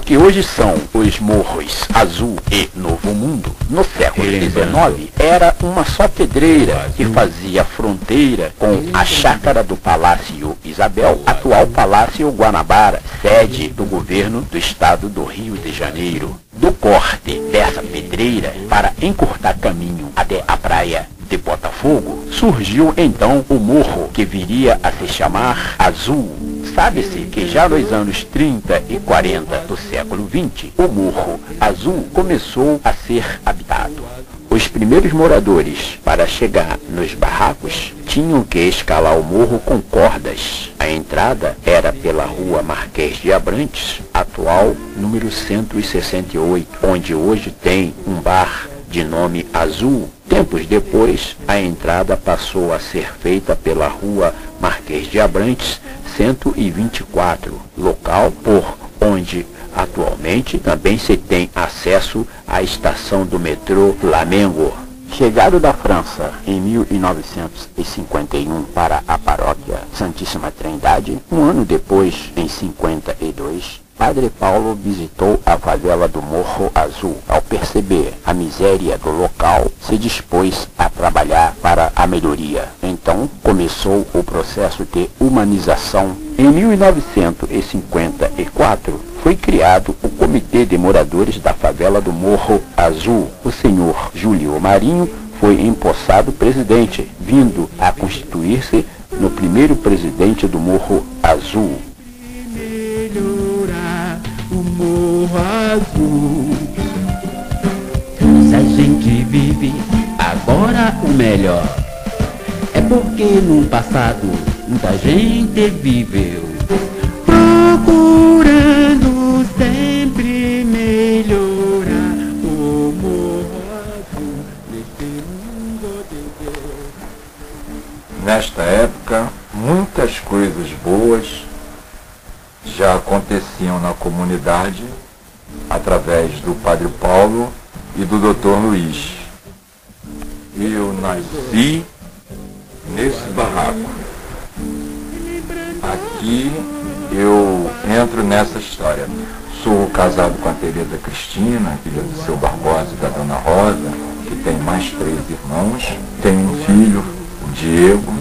que hoje são os morros Azul e Novo Mundo, no século XIX era uma só pedreira que fazia fronteira com a chácara do Palácio Isabel, atual Palácio Guanabara, sede do governo do estado do Rio de Janeiro. Do corte dessa pedreira para encurtar caminho até a praia de Botafogo, surgiu então o morro que viria a se chamar Azul. Sabe-se que já nos anos 30 e 40 do século XX, o Morro Azul começou a ser habitado. Os primeiros moradores, para chegar nos barracos, tinham que escalar o morro com cordas. A entrada era pela rua Marquês de Abrantes, atual número 168, onde hoje tem um bar de nome Azul. Tempos depois, a entrada passou a ser feita pela rua Marquês de Abrantes, 124, local por onde atualmente também se tem acesso à estação do metrô Flamengo. Chegado da França em 1951 para a paróquia Santíssima Trindade, um ano depois, em 52, Padre Paulo visitou a favela do Morro Azul. Ao perceber a miséria do local, se dispôs a trabalhar para a melhoria. Então começou o processo de humanização. Em 1954, foi criado o Comitê de Moradores da Favela do Morro Azul. O senhor Júlio Marinho foi empossado presidente, vindo a constituir-se no primeiro presidente do Morro Azul. O Morro Azul. Se a gente vive agora o melhor, é porque no passado muita gente viveu procurando sempre melhorar. O Morro Azul neste mundo de Deus. Nesta época, muitas coisas boas já aconteciam na comunidade através do Padre Paulo e do Dr. Luiz. Eu nasci nesse barraco. Aqui eu entro nessa história. Sou casado com a Tereza Cristina, filha do seu Barbosa e da Dona Rosa, que tem mais 3 irmãos. Tenho um filho, o Diego,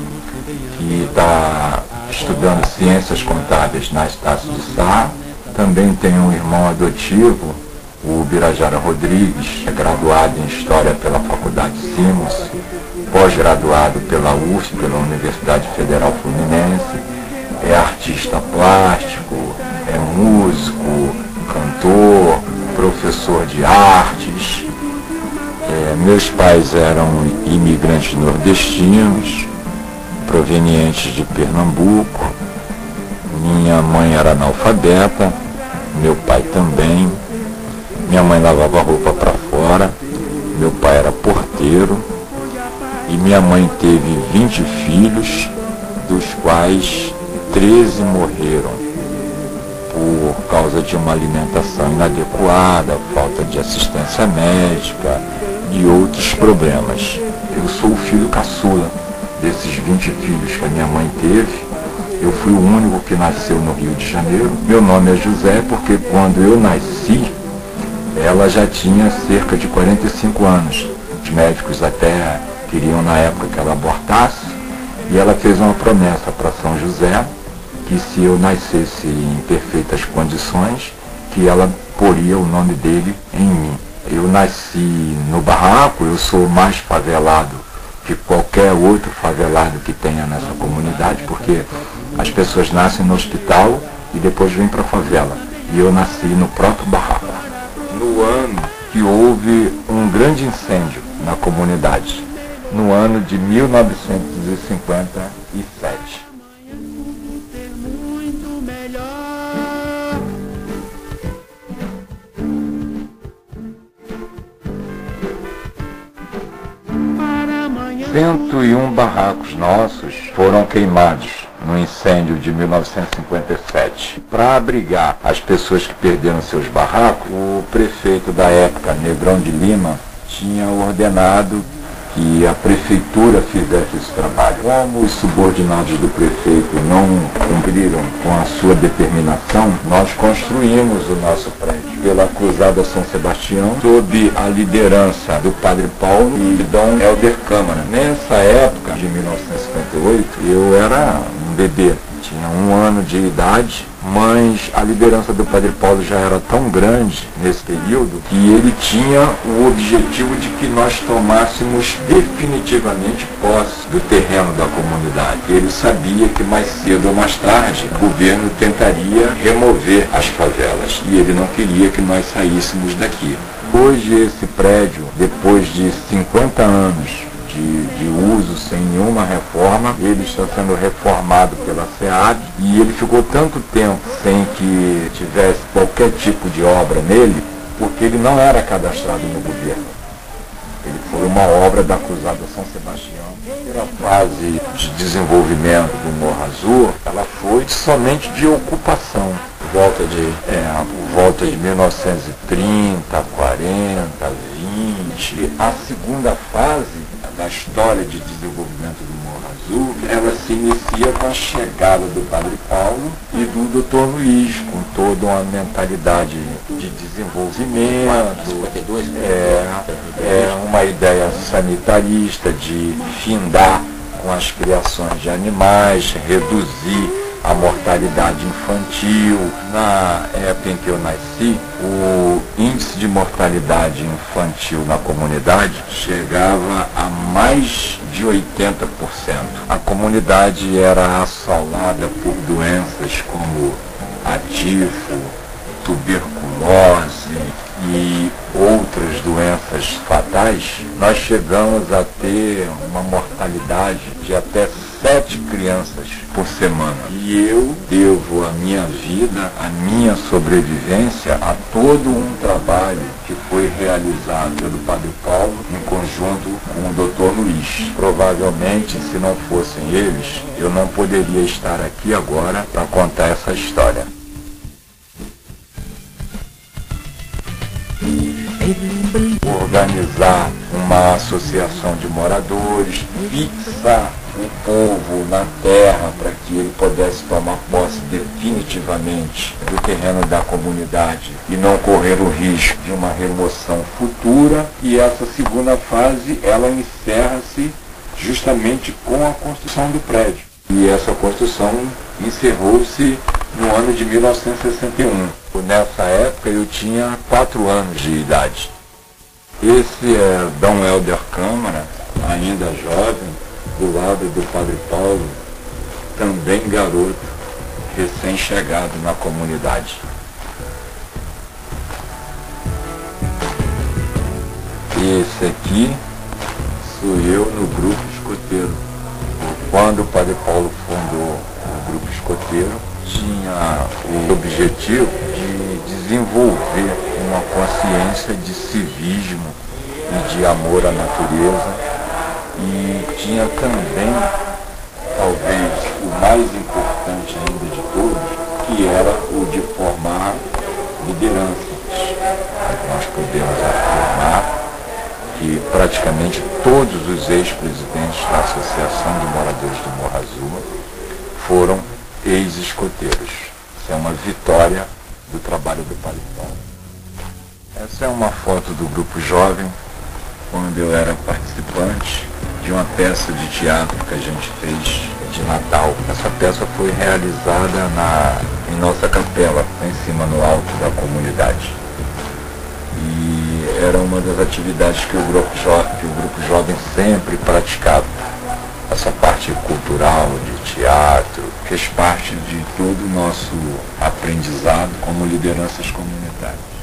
que está estudando Ciências Contábeis na Estácio de Sá. Também tenho um irmão adotivo, o Birajara Rodrigues, é graduado em História pela Faculdade Simons, pós-graduado pela UF, pela Universidade Federal Fluminense, é artista plástico, é músico, cantor, professor de artes. Meus pais eram imigrantes nordestinos, provenientes de Pernambuco. Minha mãe era analfabeta, meu pai também. Minha mãe lavava roupa para fora, meu pai era porteiro. E minha mãe teve 20 filhos, dos quais 13 morreram por causa de uma alimentação inadequada, falta de assistência médica e outros problemas. Eu sou o filho caçula desses 20 filhos que a minha mãe teve. Eu fui o único que nasceu no Rio de Janeiro. Meu nome é José porque quando eu nasci, ela já tinha cerca de 45 anos. Os médicos até queriam na época que ela abortasse, e ela fez uma promessa para São José, que se eu nascesse em perfeitas condições, que ela poria o nome dele em mim. Eu nasci no barraco, eu sou mais favelado que qualquer outro favelado que tenha nessa comunidade, porque as pessoas nascem no hospital e depois vêm para a favela. E eu nasci no próprio barraco. No ano que houve um grande incêndio na comunidade, no ano de 1957. Cento e um barracos nossos foram queimados no incêndio de 1957. Para abrigar as pessoas que perderam seus barracos, o prefeito da época, Negrão de Lima, tinha ordenado que a prefeitura fizesse esse trabalho. Como os subordinados do prefeito não cumpriram com a sua determinação, nós construímos o nosso prédio pela Cruzada São Sebastião, sob a liderança do Padre Paulo e Dom Helder Câmara. Nessa época, de 1958, eu era um bebê, tinha 1 ano de idade, mas a liderança do Padre Paulo já era tão grande nesse período que ele tinha o objetivo de que nós tomássemos definitivamente posse do terreno da comunidade. Ele sabia que mais cedo ou mais tarde o governo tentaria remover as favelas e ele não queria que nós saíssemos daqui. Hoje esse prédio, depois de 50 anos de uso sem nenhuma reforma, ele está sendo reformado pela SEAB e ele ficou tanto tempo sem que tivesse qualquer tipo de obra nele, porque ele não era cadastrado no governo. Ele foi uma obra da Cruzada São Sebastião. A fase de desenvolvimento do Morro Azul, ela foi somente de ocupação, por volta de 1930, 40, 20. A segunda fase da história de desenvolvimento do Morro Azul, ela se inicia com a chegada do Padre Paulo e do Dr. Luiz, com toda uma mentalidade de desenvolvimento, uma ideia sanitarista de findar com as criações de animais, reduzir a mortalidade infantil. Na época em que eu nasci, o índice de mortalidade infantil na comunidade chegava a mais de 80%. A comunidade era assolada por doenças como a tifo, tuberculose e outras doenças fatais. Nós chegamos a ter uma mortalidade de até 7 crianças por semana. E eu devo a minha vida, a minha sobrevivência, a todo um trabalho que foi realizado pelo Padre Paulo em conjunto com o Dr. Luiz. Provavelmente, se não fossem eles, eu não poderia estar aqui agora para contar essa história. Organizar uma associação de moradores, fixar o povo na terra para que ele pudesse tomar posse definitivamente do terreno da comunidade e não correr o risco de uma remoção futura. E essa segunda fase, ela encerra-se justamente com a construção do prédio. E essa construção encerrou-se no ano de 1961. Nessa época eu tinha 4 anos de idade. Esse é Dom Helder Câmara, ainda jovem, do lado do Padre Paulo, também garoto, recém-chegado na comunidade. Esse aqui sou eu no grupo escoteiro. Quando o Padre Paulo fundou o grupo escoteiro, tinha o objetivo de desenvolver uma consciência de civismo e de amor à natureza, e tinha também, talvez o mais importante ainda de todos, que era o de formar lideranças. Nós podemos afirmar que praticamente todos os ex-presidentes da Associação de Moradores do Morro Azul foram ex-escoteiros. Isso é uma vitória do trabalho do Padre Paulo. Essa é uma foto do grupo jovem, quando eu era participante de uma peça de teatro que a gente fez de Natal. Essa peça foi realizada em nossa capela, em cima no alto da comunidade. E era uma das atividades que o grupo jovem sempre praticava. Essa parte cultural, de teatro, fez parte de todo o nosso aprendizado como lideranças comunitárias.